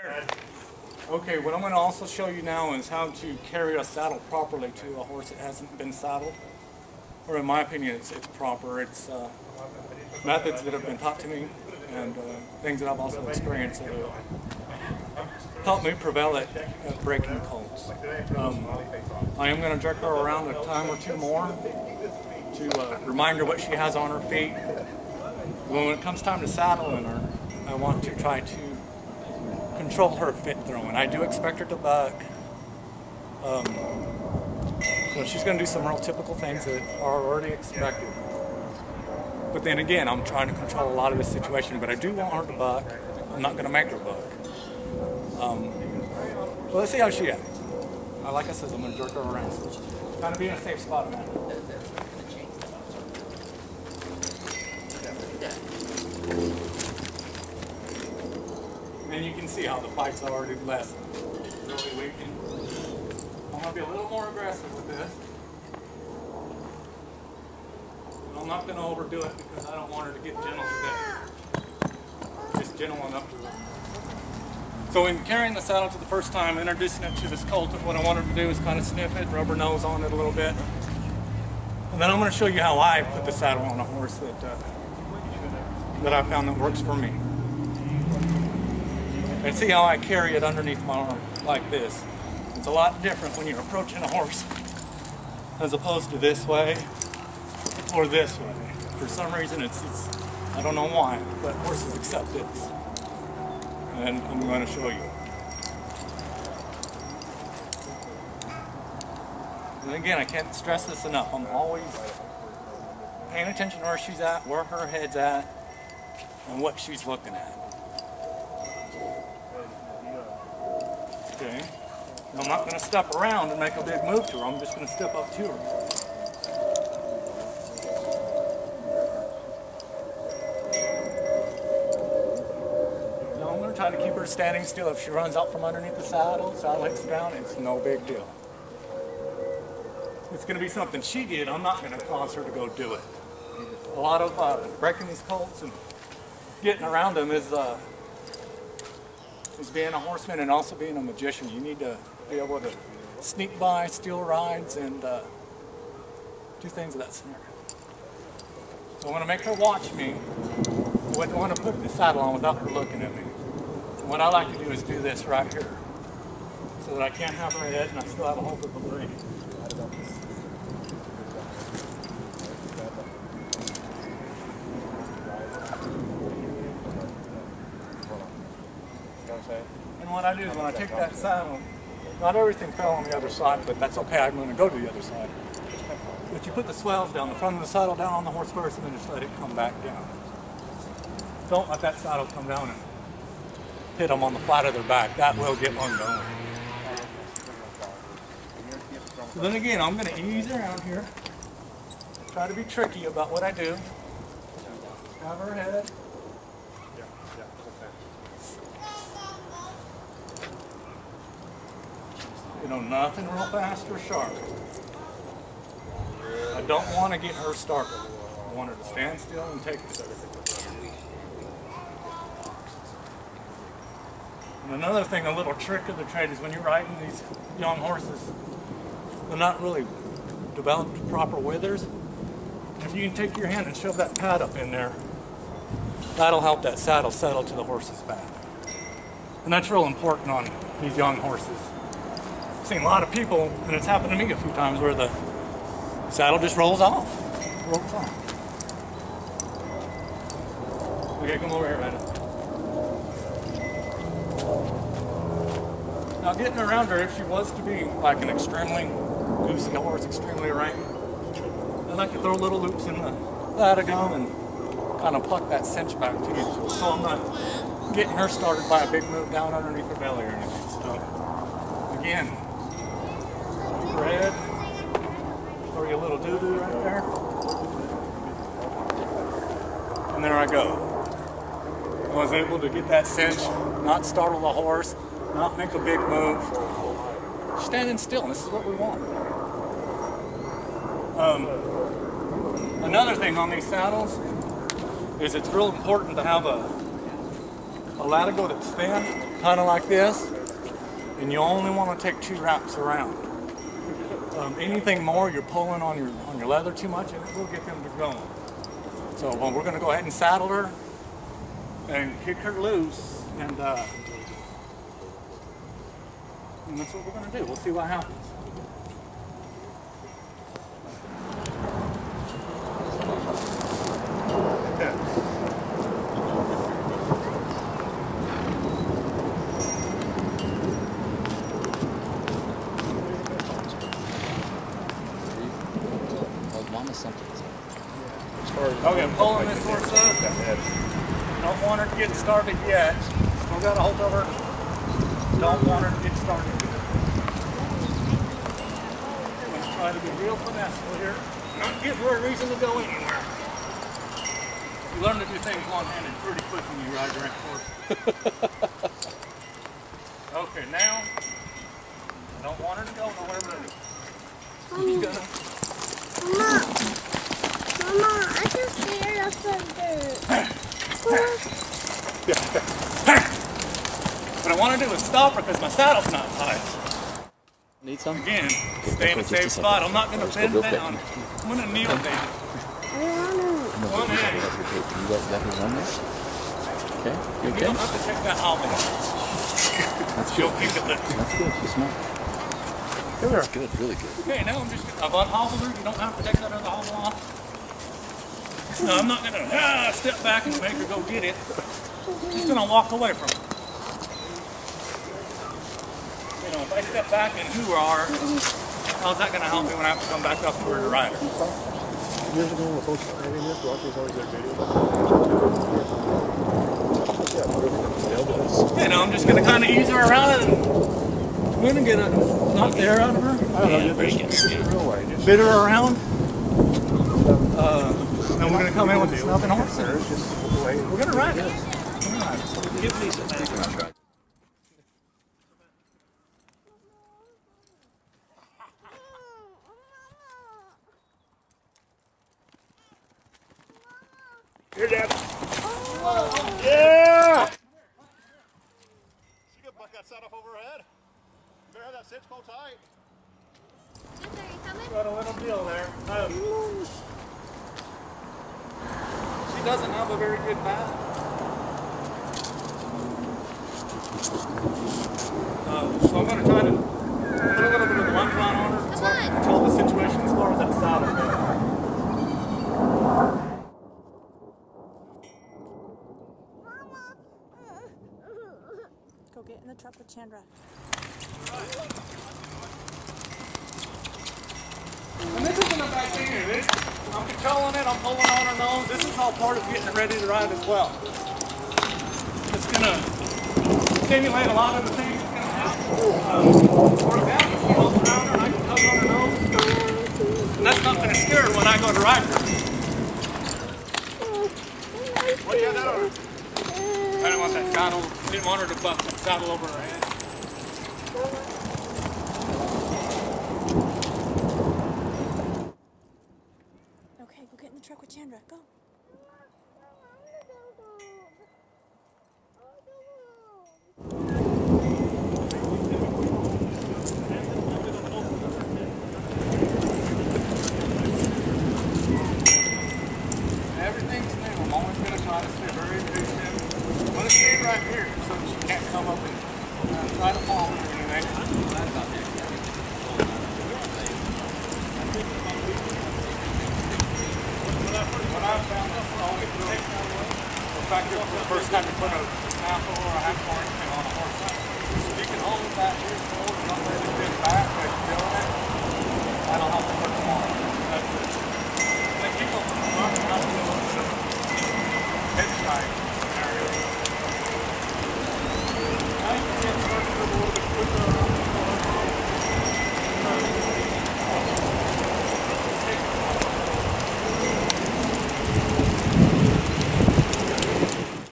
here. Okay, what I'm going to also show you now is how to carry a saddle properly to a horse that hasn't been saddled. Or in my opinion, it's proper. It's methods that have been taught to me and things that I've also experienced that have helped me prevail at breaking colts. I am going to jerk her around a time or two more to remind her what she has on her feet. When it comes time to saddling her, I want to try to control her fit throwing. I do expect her to buck. So she's going to do some real typical things that are already expected. But then again, I'm trying to control a lot of this situation, but I do want her to buck. I'm not going to make her buck. So let's see how she acts. Like I said, I'm going to jerk her around. Trying to be in a safe spot now. And you can see how the fight's already less really weakened. I'm going to be a little more aggressive with this. But I'm not going to overdo it because I don't want her to get gentle today. Just gentle enough to her. So in carrying the saddle to the first time, introducing it to this colt, what I want her to do is kind of sniff it, rub her nose on it a little bit. And then I'm going to show you how I put the saddle on a horse that I found that works for me. And see how I carry it underneath my arm, like this. It's a lot different when you're approaching a horse as opposed to this way or this way. For some reason, it's I don't know why, but horses accept this. And I'm going to show you. And again, I can't stress this enough. I'm always paying attention to where she's at, where her head's at, and what she's looking at. Okay. Now, I'm not going to step around and make a big move to her. I'm just going to step up to her. Now, I'm going to try to keep her standing still. If she runs out from underneath the saddle hits the ground, it's no big deal. It's going to be something she did. I'm not going to cause her to go do it. A lot of breaking these colts and getting around them is being a horseman and also being a magician. You need to be able to sneak by, steal rides, and do things of that sort. So I want to make her watch me. I wouldn't want to put the saddle on without her looking at me. And what I like to do is do this right here, so that I can't have her head and I still have a hold of the blade. And what I do is when I take that saddle, not everything fell on the other side, but that's okay, I'm going to go to the other side. But you put the swells down, the front of the saddle down on the horse first, and then just let it come back down. Don't let that saddle come down and hit them on the flat of their back. That will get one going. So then again, I'm going to ease around here. Try to be tricky about what I do. Have her head. You know, nothing real fast or sharp. I don't want to get her started. I want her to stand still and take it. And another thing, a little trick of the trade is when you're riding these young horses, they're not really developed proper withers. If you can take your hand and shove that pad up in there, that'll help that saddle settle to the horse's back. And that's real important on these young horses. I've seen a lot of people, and it's happened to me a few times, where the saddle just rolls off. Okay, come over here, man. Now, getting around her, if she was to be like an extremely goosey horse, extremely rank, I like to throw little loops in the latigo and kind of pluck that cinch back to you. So I'm not getting her started by a big move down underneath her belly or anything. So, again, keep her head, throw you a little doo-doo right there. And there I go. I was able to get that cinch, not startle the horse, not make a big move. Standing still, and this is what we want. Another thing on these saddles is it's real important to have a latigo that's thin, kind of like this, and you only want to take 2 wraps around. Anything more, you're pulling on your leather too much, and it will get them to go. So we're going to go ahead and saddle her and kick her loose, and that's what we're going to do. We'll see what happens. Okay, I'm pulling this horse up. Don't want her to get started yet. Still got a hold of her. Don't want her to get started yet. I'm going to try to be real finesseful here. Not give her a reason to go anywhere. You learn to do things one-handed pretty quick when you ride your horse. Okay, now I don't want her to go nowhere, but she's gonna. Mama, I can see her up there. What I want to do is stop her because my saddle's not tight. Need some? Again, stay in a safe spot. I'm not going to bend down. I'm going to kneel down. I want One hand. You got his on there? Okay. You You okay? don't have to take that hobble off. That's She'll good. keep it lifted. That's good. She's smart. That's good. Really good. Okay, now I've unhobbled her. You don't have to take that other hobble off. No, I'm not going to step back and make her go get it. I'm just going to walk away from her. You know, if I step back and who are, how's that going to help me when I have to come back up to her to ride her? Years ago, when folks were riding this, Rocky's always got video. You know, I'm just going to kind of ease her around and I'm going to get a knock the air out of her. I don't know, just real wide. Just Bit her around. Then we're going to come in with the snubbing horse. And we're going to ride her. Give Lisa that. Here, Dad. Yeah! She could buck that side off over her head. You better have that cinch pulled tight. Got a little deal there. She doesn't have a very good back. So I'm going to try to put a little bit of the lunge line on her until the situation as far as that saddle goes. Go get in the truck with Chandra. And this isn't a bad thing here. I'm controlling it, I'm pulling on her nose. This is all part of getting it ready to ride as well. It's going to stimulate a lot of the things that's going to happen. For example, if she holds around her and I can tug on her nose, and that's not going to scare her when I go to ride her. What do you have that over? I didn't want that saddle, didn't want her to buck that saddle over her head. Okay, go get in the truck with Chandra. Go. Everything's new. I'm always going to try to stay very patient. I'm going to stay right here so she can't come up and try to follow me or anything. What I've found is always the fact that the first time you put a snaffle or a hackle or anything on a horse, you can hold that here forward and not let it bend back by doing it. That'll help it work more. That's it. And then people run out of the head side.